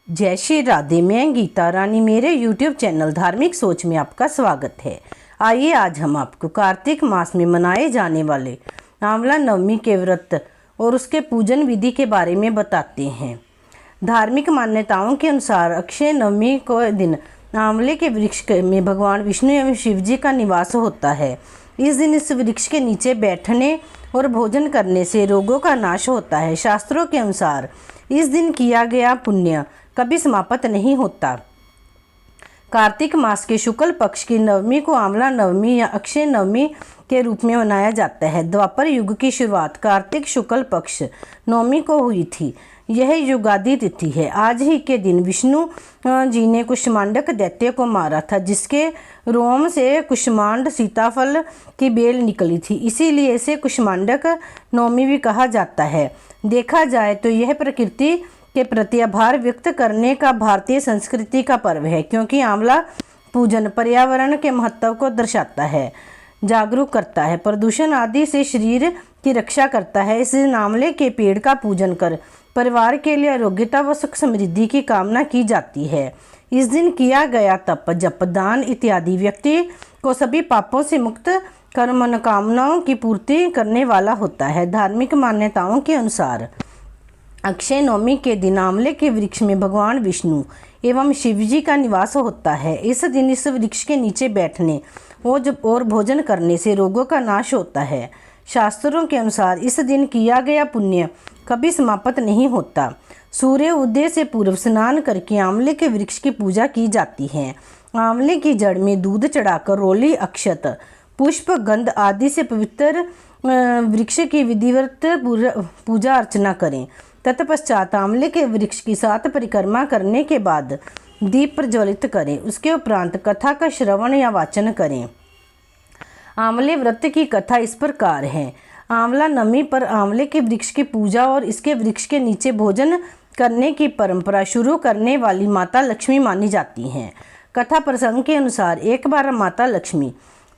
जय श्री राधे। मैं गीता रानी, मेरे YouTube चैनल धार्मिक सोच में आपका स्वागत है। आइए आज हम आपको कार्तिक मास में मनाए जाने वाले आंवला नवमी के व्रत और उसके पूजन विधि के बारे में बताते हैं। धार्मिक मान्यताओं के अनुसार अक्षय नवमी को दिन आंवले के वृक्ष में भगवान विष्णु एवं शिव जी का निवास होता है। इस दिन इस वृक्ष के नीचे बैठने और भोजन करने से रोगों का नाश होता है। शास्त्रों के अनुसार इस दिन किया गया पुण्य कभी समाप्त नहीं होता। कार्तिक मास के शुक्ल पक्ष की नवमी को आंवला नवमी या अक्षय नवमी के रूप में मनाया जाता है। द्वापर युग की शुरुआत कार्तिक शुक्ल पक्ष नवमी को हुई थी। यह युगादि तिथि है। आज ही के दिन विष्णु जी ने कुष्मांडक दैत्य को मारा था, जिसके रोम से कुष्मांड सीताफल की बेल निकली थी। इसीलिए इसे कुष्मांडक नवमी भी कहा जाता है। देखा जाए तो यह प्रकृति के प्रति आभार व्यक्त करने का भारतीय संस्कृति का पर्व है, क्योंकि आंवला पूजन पर्यावरण के महत्व को दर्शाता है, जागरूक करता है, प्रदूषण आदि से शरीर की रक्षा करता है। इस आंवले के पेड़ का पूजन कर परिवार के लिए आरोग्यता व सुख समृद्धि की कामना की जाती है। इस दिन किया गया तप, जप, दान इत्यादि व्यक्ति को सभी पापों से मुक्त कर मनोकामनाओं की पूर्ति करने वाला होता है। धार्मिक मान्यताओं के अनुसार अक्षय नवमी के दिन आंवले के वृक्ष में भगवान विष्णु एवं शिव जी का निवास होता है। इस दिन इस वृक्ष के नीचे बैठने और भोजन करने से रोगों का नाश होता है। शास्त्रों के अनुसार इस दिन किया गया पुण्य कभी समाप्त नहीं होता। सूर्य उदय से पूर्व स्नान करके आंवले के वृक्ष की पूजा की जाती है। आंवले की जड़ में दूध चढ़ाकर रोली, अक्षत, पुष्प, गंध आदि से पवित्र वृक्ष की विधिवत पूजा अर्चना करें। तत्पश्चात आंवले के वृक्ष की 7 परिक्रमा करने के बाद दीप प्रज्वलित करें। उसके उपरांत कथा का श्रवण या वाचन करें। आंवले व्रत की कथा इस प्रकार है। आंवला नवमी पर आंवले के वृक्ष की पूजा और इसके वृक्ष के नीचे भोजन करने की परंपरा शुरू करने वाली माता लक्ष्मी मानी जाती हैं। कथा प्रसंग के अनुसार एक बार माता लक्ष्मी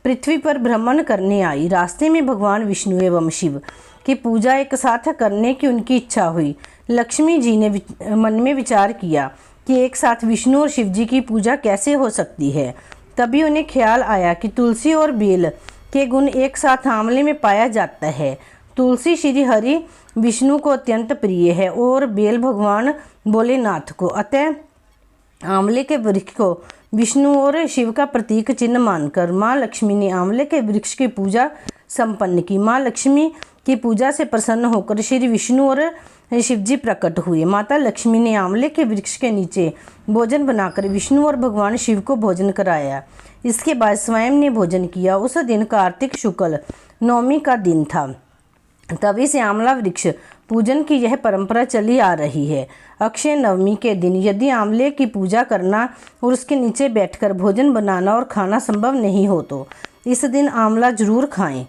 पृथ्वी पर भ्रमण करने आई। रास्ते में भगवान विष्णु एवं शिव की पूजा एक साथ करने की उनकी इच्छा हुई। लक्ष्मी जी ने मन में विचार किया कि एक साथ विष्णु और शिव जी की पूजा कैसे हो सकती है। तभी उन्हें ख्याल आया कि तुलसी और बेल के गुण एक साथ आंवले में पाया जाता है। तुलसी श्री हरि विष्णु को अत्यंत प्रिय है और बेल भगवान भोलेनाथ को। अतः आंवले के वृक्ष को विष्णु और शिव का प्रतीक चिन्ह मानकर माँ लक्ष्मी ने आंवले के वृक्ष की पूजा संपन्न की। माँ लक्ष्मी की पूजा से प्रसन्न होकर श्री विष्णु और शिव जी प्रकट हुए। माता लक्ष्मी ने आंवले के वृक्ष के नीचे भोजन बनाकर विष्णु और भगवान शिव को भोजन कराया। इसके बाद स्वयं ने भोजन किया। उस दिन कार्तिक शुक्ल नवमी का दिन था। तभी से आंवला वृक्ष पूजन की यह परंपरा चली आ रही है। अक्षय नवमी के दिन यदि आंवले की पूजा करना और उसके नीचे बैठकर भोजन बनाना और खाना संभव नहीं हो तो इस दिन आंवला जरूर खाएं।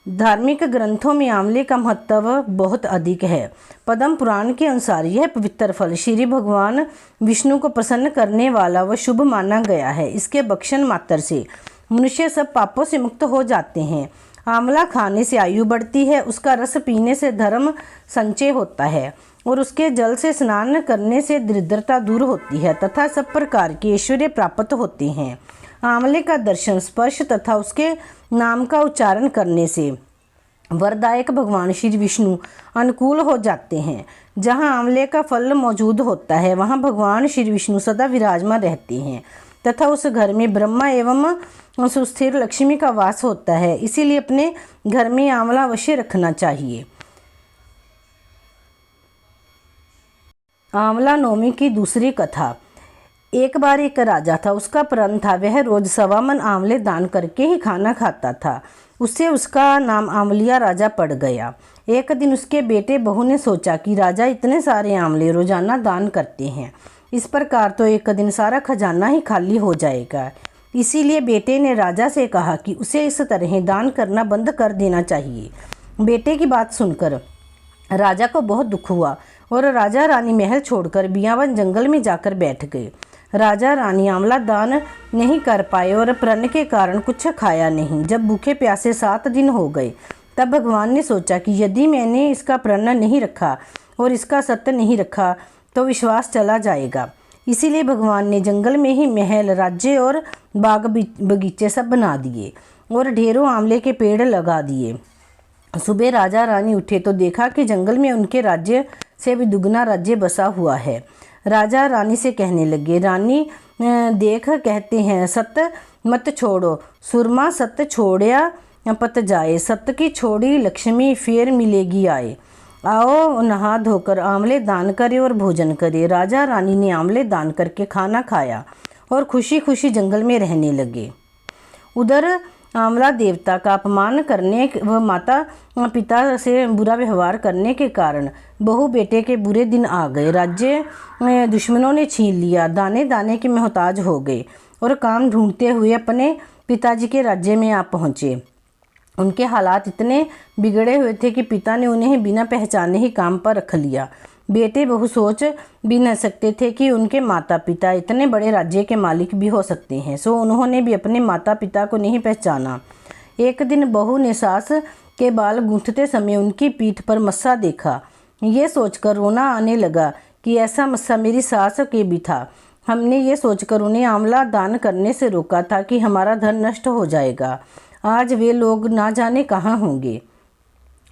धार्मिक ग्रंथों में आंवले का महत्व बहुत अधिक है। पद्म पुराण के अनुसार यह पवित्र फल श्री भगवान विष्णु को प्रसन्न करने वाला व शुभ माना गया है। इसके भक्षण मात्र से मनुष्य सब पापों से मुक्त हो जाते हैं। आंवला खाने से आयु बढ़ती है, उसका रस पीने से धर्म संचय होता है और उसके जल से स्नान करने से दरिद्रता दूर होती है तथा सब प्रकार के ऐश्वर्य प्राप्त होते हैं। आंवले का दर्शन, स्पर्श तथा उसके नाम का उच्चारण करने से वरदायक भगवान श्री विष्णु अनुकूल हो जाते हैं। जहाँ आंवले का फल मौजूद होता है वहाँ भगवान श्री विष्णु सदा विराजमान रहते हैं तथा उस घर में ब्रह्मा एवं सुस्थिर लक्ष्मी का वास होता है। इसीलिए अपने घर में आंवला अवश्य रखना चाहिए। आंवला नवमी की दूसरी कथा। एक बार एक राजा था। उसका प्रण था वह रोज 1.25 मन आंवले दान करके ही खाना खाता था। उससे उसका नाम आंवलिया राजा पड़ गया। एक दिन उसके बेटे बहू ने सोचा कि राजा इतने सारे आंवले रोजाना दान करते हैं, इस प्रकार तो एक दिन सारा खजाना ही खाली हो जाएगा। इसीलिए बेटे ने राजा से कहा कि उसे इस तरह दान करना बंद कर देना चाहिए। बेटे की बात सुनकर राजा को बहुत दुख हुआ और राजा रानी महल छोड़कर बियावन जंगल में जाकर बैठ गए। राजा रानी आंवला दान नहीं कर पाए और प्रण के कारण कुछ खाया नहीं। जब भूखे प्यासे 7 दिन हो गए तब भगवान ने सोचा कि यदि मैंने इसका प्रण नहीं रखा और इसका सत्य नहीं रखा तो विश्वास चला जाएगा। इसीलिए भगवान ने जंगल में ही महल, राज्य और बाग बगीचे सब बना दिए और ढेरों आंवले के पेड़ लगा दिए। सुबह राजा रानी उठे तो देखा कि जंगल में उनके राज्य से भी दुगना राज्य बसा हुआ है। राजा रानी से कहने लगे, रानी देख, कहते हैं सत्य मत छोड़ो, सुरमा सत्य छोड़या पत जाए, सत्य की छोड़ी लक्ष्मी फिर मिलेगी आए। आओ नहा धोकर आंवले दान करे और भोजन करे। राजा रानी ने आंवले दान करके खाना खाया और खुशी खुशी जंगल में रहने लगे। उधर आंवला देवता का अपमान करने व माता पिता से बुरा व्यवहार करने के कारण बहू बेटे के बुरे दिन आ गए। राज्य दुश्मनों ने छीन लिया, दाने दाने के मोहताज हो गए और काम ढूंढते हुए अपने पिताजी के राज्य में आ पहुँचे। उनके हालात इतने बिगड़े हुए थे कि पिता ने उन्हें बिना पहचाने ही काम पर रख लिया। बेटे बहु सोच भी न सकते थे कि उनके माता पिता इतने बड़े राज्य के मालिक भी हो सकते हैं, सो उन्होंने भी अपने माता पिता को नहीं पहचाना। एक दिन बहू ने सास के बाल गूंथते समय उनकी पीठ पर मस्सा देखा। ये सोचकर रोना आने लगा कि ऐसा मस्सा मेरी सास के भी था। हमने ये सोचकर उन्हें आंवला दान करने से रोका था कि हमारा धन नष्ट हो जाएगा। आज वे लोग ना जाने कहाँ होंगे।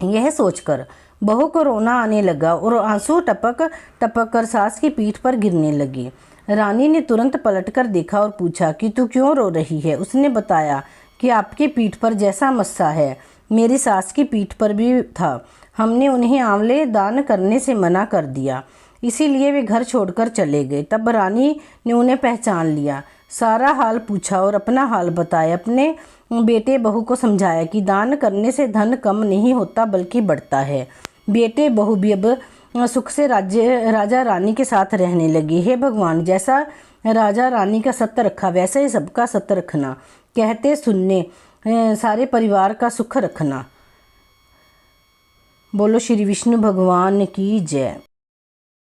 यह सोचकर बहू को रोना आने लगा और आंसू टपक टपक कर सास की पीठ पर गिरने लगे। रानी ने तुरंत पलटकर देखा और पूछा कि तू क्यों रो रही है। उसने बताया कि आपकी पीठ पर जैसा मस्सा है मेरी सास की पीठ पर भी था। हमने उन्हें आंवले दान करने से मना कर दिया, इसीलिए वे घर छोड़कर चले गए। तब रानी ने उन्हें पहचान लिया, सारा हाल पूछा और अपना हाल बताया। अपने बेटे बहू को समझाया कि दान करने से धन कम नहीं होता बल्कि बढ़ता है। बेटे बहू भी अब सुख से राजा रानी के साथ रहने लगे। हे भगवान, जैसा राजा रानी का सत्य रखा वैसे ही सबका सत्य रखना, कहते सुनने सारे परिवार का सुख रखना। बोलो श्री विष्णु भगवान की जय।